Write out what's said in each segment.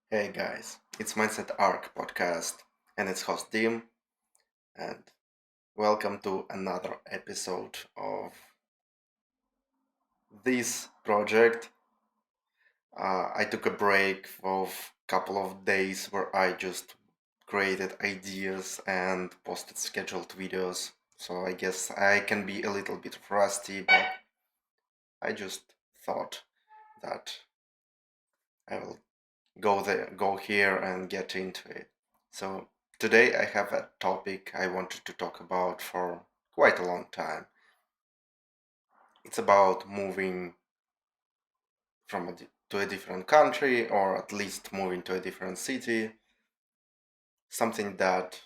Hey guys, it's Mindset Arc podcast and its host Dim, and welcome to another episode of this project. I took a break of couple of days where I just created ideas and posted scheduled videos. So I guess I can be a little bit rusty, but I just thought that I will go here and get into it. So today I have a topic I wanted to talk about for quite a long time. It's about moving to a different country, or at least moving to a different city. Something that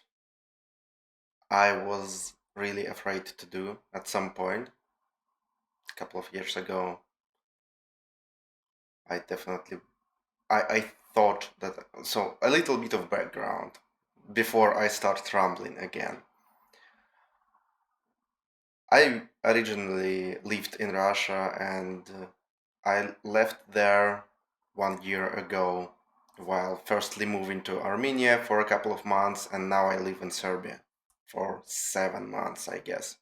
I was really afraid to do at some point. A couple of years ago, I definitely I thought that. So a little bit of background before I start rambling again. I originally lived in Russia, and I left there 1 year ago while firstly moving to Armenia for a couple of months, and now I live in Serbia for 7 months, I guess.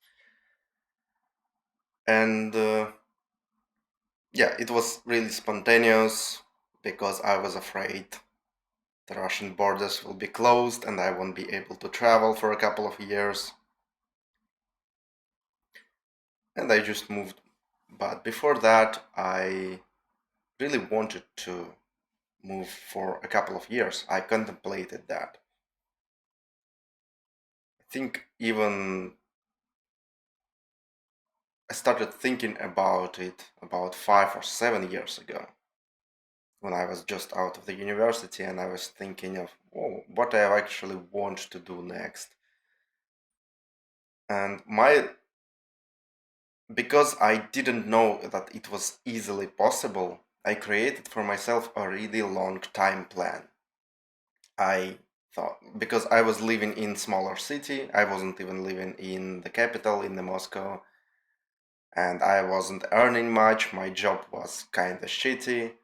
And yeah, it was really spontaneous because I was afraid the Russian borders will be closed and I won't be able to travel for a couple of years. And I just moved. But before that, I really wanted to move for a couple of years. I contemplated that. I think even I started thinking about it about 5 or 7 years ago when I was just out of the university and I was thinking of what I actually want to do next. And because I didn't know that it was easily possible, I created for myself a really long time plan. I thought because I was living in smaller city, I wasn't even living in the capital in the Moscow, and I wasn't earning much. My job was kind of shitty.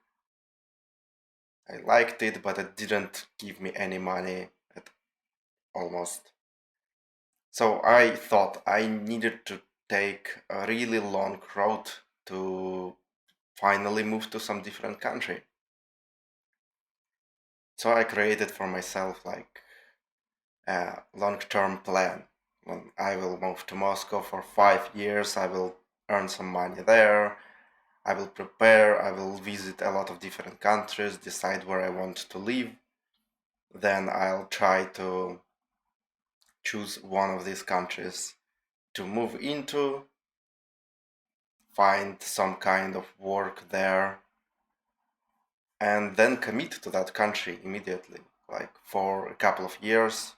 I liked it, but it didn't give me any money at almost. So I thought I needed to take a really long road to finally move to some different country. So I created for myself like a long-term plan. When I will move to Moscow for 5 years, I will earn some money there. I will prepare, I will visit a lot of different countries, decide where I want to live. Then I'll try to choose one of these countries to move into, find some kind of work there, and then commit to that country immediately, like for a couple of years.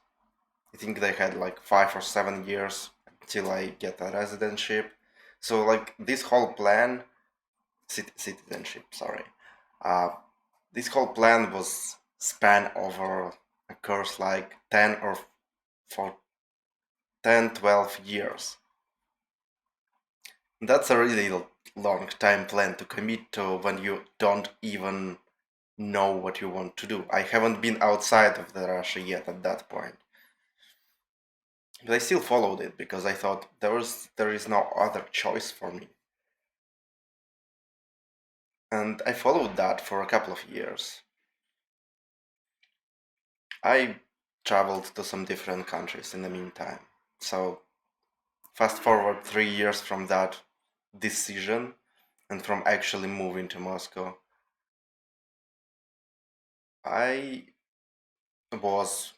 I think they had like 5 or 7 years until I get a residentship. So like this whole plan, citizenship, sorry. Uh, this whole plan was span over a course like 10 or for 10, 12 years. That's a really long time plan to commit to when you don't even know what you want to do. I haven't been outside of the Russia yet at that point. But I still followed it because I thought there is no other choice for me. And I followed that for a couple of years. I traveled to some different countries in the meantime. So fast forward 3 years from that decision and from actually moving to Moscow, I was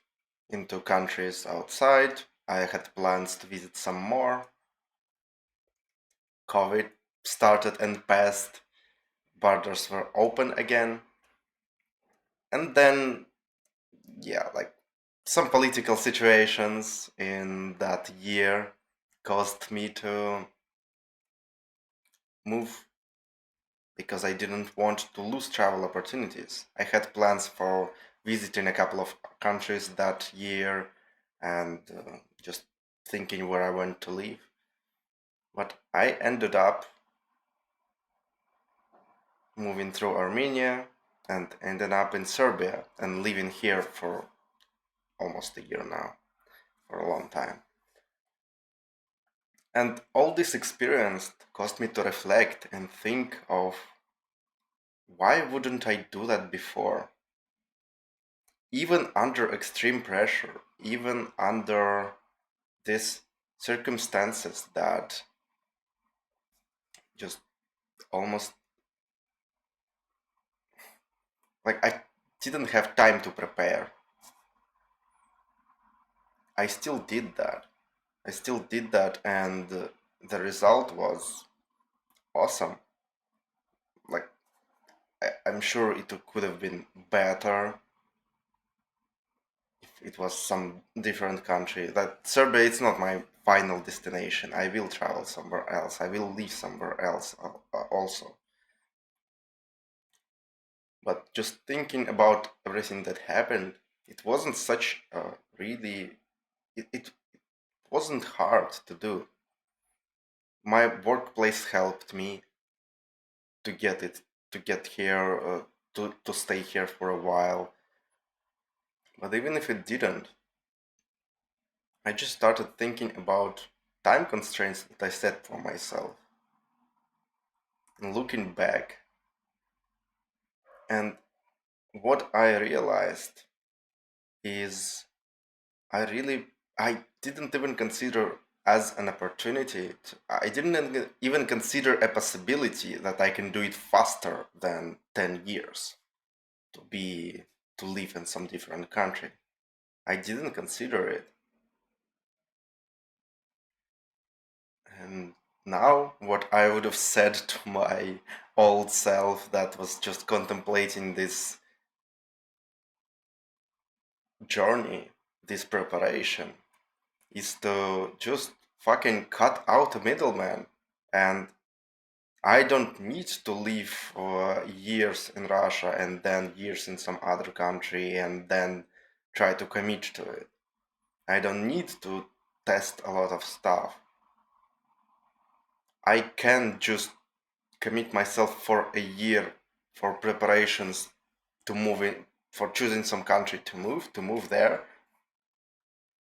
into countries outside. I had plans to visit some more. COVID started and passed. Borders were open again. And then, yeah, like some political situations in that year caused me to move because I didn't want to lose travel opportunities. I had plans for visiting a couple of countries that year and just thinking where I want to live. But I ended up moving through Armenia. and ended up in Serbia and living here for almost a year now, for a long time. And all this experience caused me to reflect and think of why wouldn't I do that before? Even under extreme pressure, even under these circumstances that just almost like I didn't have time to prepare. I still did that. I still did that, and the result was awesome. Like, I'm sure it could have been better if it was some different country. That Serbia, it's not my final destination. I will travel somewhere else. I will live somewhere else also. But just thinking about everything that happened, it wasn't such a really, it wasn't hard to do. My workplace helped me to get it, to get here, to stay here for a while. But even if it didn't, I just started thinking about time constraints that I set for myself. And looking back, and what I realized is I didn't even consider as an opportunity. I didn't even consider a possibility that I can do it faster than 10 years to be to live in some different country. I didn't consider it. And now, what I would have said to my old self that was just contemplating this journey, this preparation, is to just fucking cut out a middleman. And I don't need to live for years in Russia and then years in some other country and then try to commit to it. I don't need to test a lot of stuff. I can just commit myself for a year for preparations to move in, for choosing some country to move there,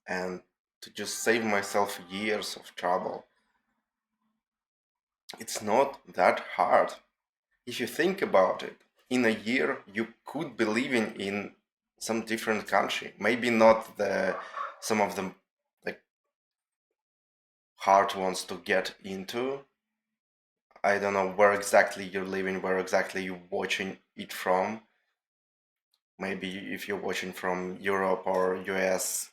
and to just save myself years of trouble. It's not that hard. If you think about it, in a year you could be living in some different country. Maybe not the some of the like hard ones to get into. I don't know where exactly you're living, where exactly you're watching it from. Maybe if you're watching from Europe or US,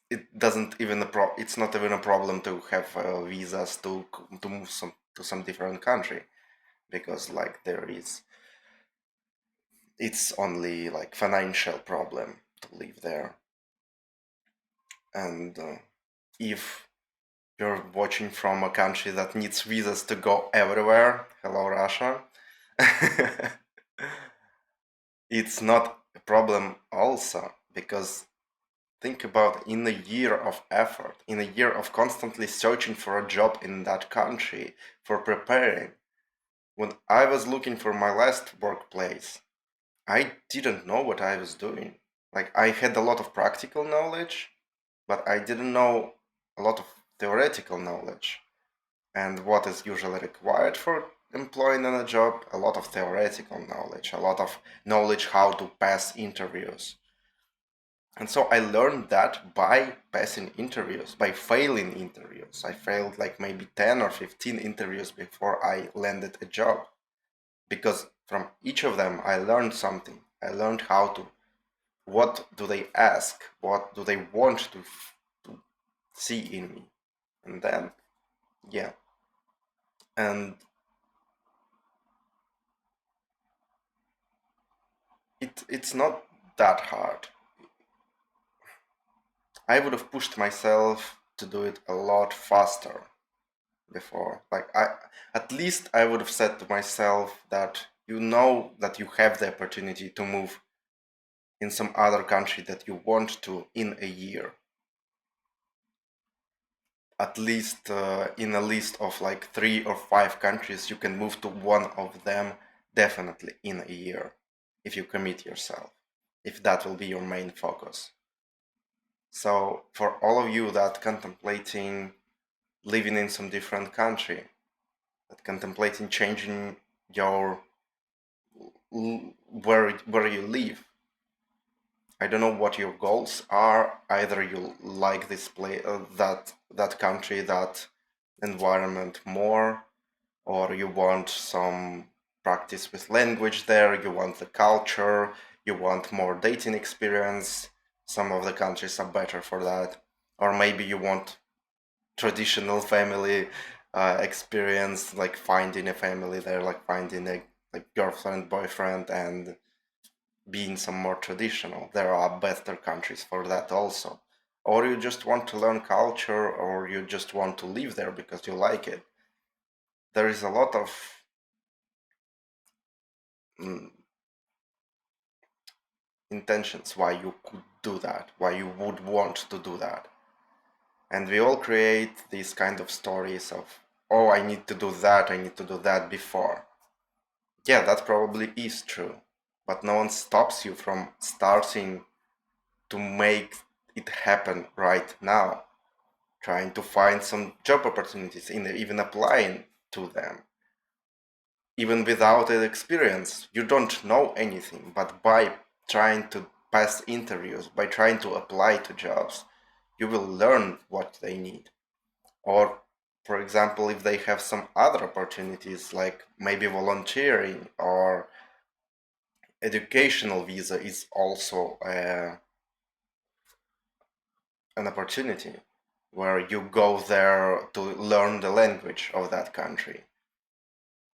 it doesn't even it's not even a problem to have visas to move to some different country, because like there is, it's only like financial problem to live there. And if you're watching from a country that needs visas to go everywhere, hello Russia, it's not a problem also, because think about, in a year of effort, in a year of constantly searching for a job in that country, for preparing. When I was looking for my last workplace, I didn't know what I was doing. Like, I had a lot of practical knowledge, but I didn't know a lot of theoretical knowledge. And what is usually required for employing in a job? A lot of theoretical knowledge, a lot of knowledge how to pass interviews. And so I learned that by passing interviews, by failing interviews. I failed like maybe 10 or 15 interviews before I landed a job. Because from each of them, I learned something. I learned how to, what do they ask? What do they want to see in me? And then, yeah. And it's not that hard. I would have pushed myself to do it a lot faster before. Like, at least I would have said to myself that you know that you have the opportunity to move in some other country that you want to in a year. At least in a list of like 3 or 5 countries, you can move to one of them definitely in a year. if you commit yourself, if that will be your main focus. So for all of you that contemplating living in some different country, that contemplating changing your where you live, I don't know what your goals are. Either you like this that country, that environment more, or you want some practice with language there, you want the culture, you want more dating experience. Some of the countries are better for that. Or maybe you want traditional family experience, like finding a family there, like finding a like girlfriend, boyfriend, and being some more traditional. There are better countries for that also. Or you just want to learn culture, or you just want to live there because you like it. There is a lot of mm, intentions why you could do that, why you would want to do that. And we all create these kind of stories of, oh, I need to do that, I need to do that before. Yeah, that probably is true, but no one stops you from starting to make it happen right now, trying to find some job opportunities, even applying to them. Even without an experience, you don't know anything, but by trying to pass interviews, by trying to apply to jobs, you will learn what they need. Or, for example, if they have some other opportunities, like maybe volunteering or educational visa is also an opportunity where you go there to learn the language of that country.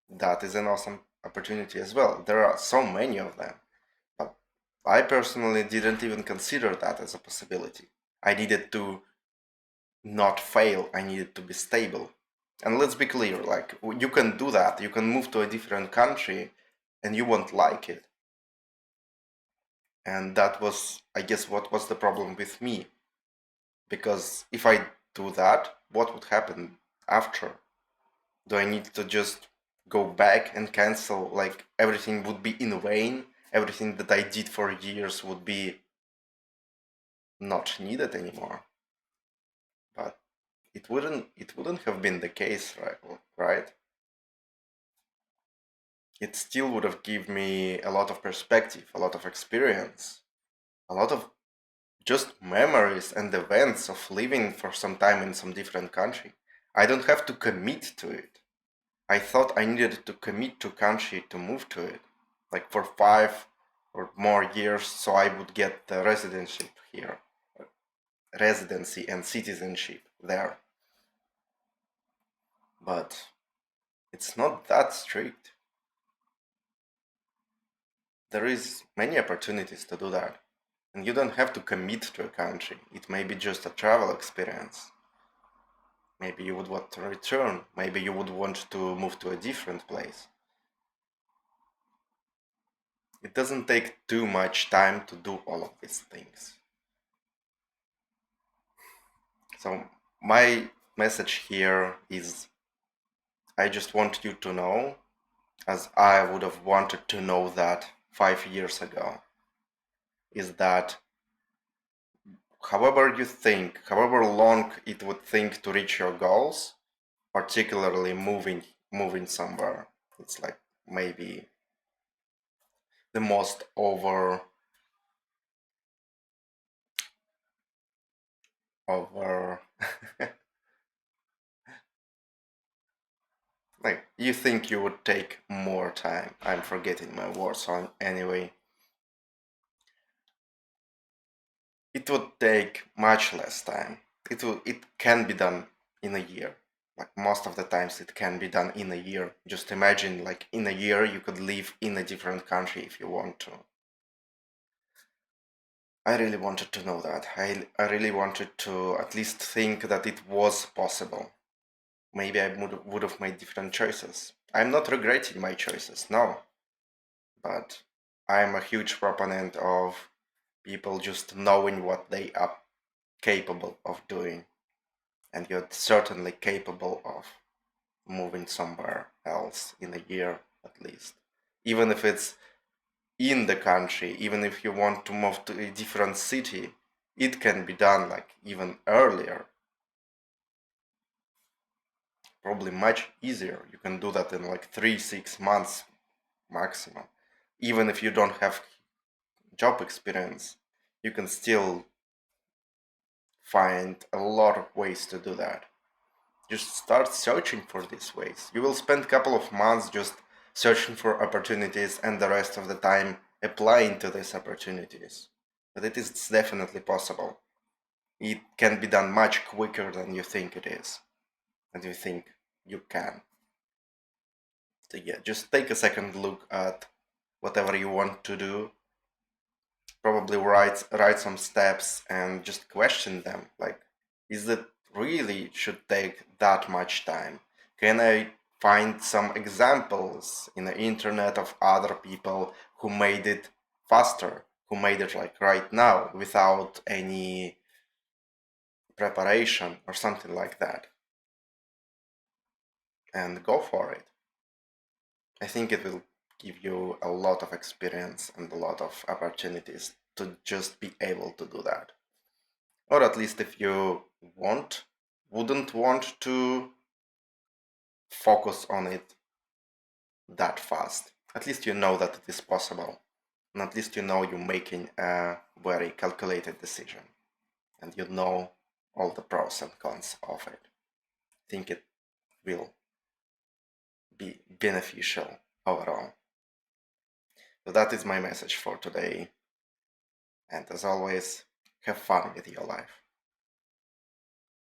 That is an awesome opportunity as well. There are so many of them. But I personally didn't even consider that as a possibility. I needed to not fail, I needed to be stable. And let's be clear, like, you can do that. You can move to a different country and you won't like it. And that was, I guess, what was the problem with me. Because if I do that, what would happen after? Do I need to just go back and cancel? Like, everything would be in vain? Everything that I did for years would be not needed anymore? But it wouldn't have been the case, right? It still would have given me a lot of perspective, a lot of experience, a lot of just memories and events of living for some time in some different country. I don't have to commit to it. I thought I needed to commit to country to move to it, like for 5 or more years, so I would get the residency and citizenship there. But it's not that strict. There is many opportunities to do that. And you don't have to commit to a country. It may be just a travel experience. Maybe you would want to return. Maybe you would want to move to a different place. It doesn't take too much time to do all of these things. So my message here is, I just want you to know, as I would have wanted to know that 5 years ago, is that however you think, however long it would think to reach your goals, particularly moving somewhere, it's like maybe the most over like, you think you would take more time. I'm forgetting my words on anyway. It would take much less time. It can be done in a year. Like, most of the times it can be done in a year. Just imagine, like, in a year you could live in a different country if you want to. I really wanted to know that. I really wanted to at least think that it was possible. Maybe I would have made different choices. I'm not regretting my choices, no. But I'm a huge proponent of people just knowing what they are capable of doing. And you're certainly capable of moving somewhere else in a year at least. Even if it's in the country, even if you want to move to a different city, it can be done like even earlier, probably much easier. You can do that in like 3-6 months maximum. Even if you don't have job experience, you can still find a lot of ways to do that. Just start searching for these ways. You will spend a couple of months just searching for opportunities and the rest of the time applying to these opportunities. But it is definitely possible. It can be done much quicker than you think it is, and you think you can. So yeah, just take a second look at whatever you want to do. Probably write some steps and just question them. Like, is it really should take that much time? Can I find some examples in the internet of other people who made it faster, who made it like right now without any preparation or something like that? And go for it. I think it will give you a lot of experience and a lot of opportunities to just be able to do that. Or at least if you wouldn't want to focus on it that fast, at least you know that it is possible. And at least you know you're making a very calculated decision. And you know all the pros and cons of it. I think it will be beneficial overall. So that is my message for today. And as always, have fun with your life.